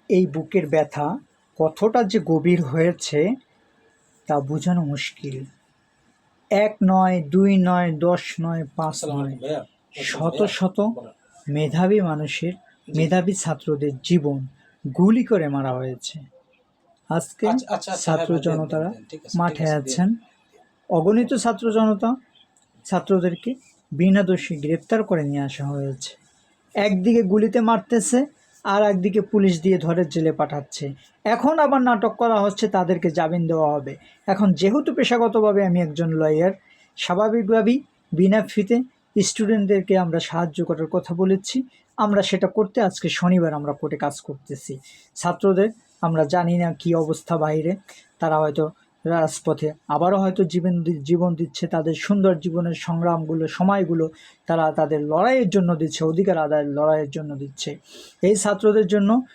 এই বুকের ব্যথা কতটা যে গভীর হয়েছে তা বোঝানো মুশকিল। ১ নয়, ২ নয়, ১০ নয়, ৫ নয়, শত শত মেধাবী মানুষের, মেধাবী ছাত্রদের জীবন গুলি করে মারা হয়েছে। আজকে ছাত্র জনতারা মাঠে আছেন। অগণিত ছাত্র জনতা ছাত্রদেরকে বিনা দোষে গ্রেপ্তার করে নিয়ে আসা হয়েছে। একদিকে গুলিতে মারতেছে, আর একদিকে পুলিশ দিয়ে ধরে জেলে পাঠাচ্ছে। এখন আবার নাটক করা হচ্ছে তাদেরকে জামিন দেওয়া হবে। এখন যেহেতু পেশাগতভাবে আমি একজন লয়ার, স্বাভাবিকভাবেই বিনা ফিতে স্টুডেন্টদেরকে আমরা সাহায্য করার কথা বলেছি। আমরা সেটা করতে আজকে শনিবার আমরা কোর্টে কাজ করতেছি। ছাত্রদের আমরা জানি না কী অবস্থা বাইরে, তারা হয়তো রাজপথে আবারও হয়তো জীবন দিচ্ছে, তাদের সুন্দর জীবনের সংগ্রামগুলো, সময়গুলো তারা তাদের লড়াইয়ের জন্য দিচ্ছে, অধিকার আদায়ের লড়াইয়ের জন্য দিচ্ছে। এই ছাত্রদের জন্য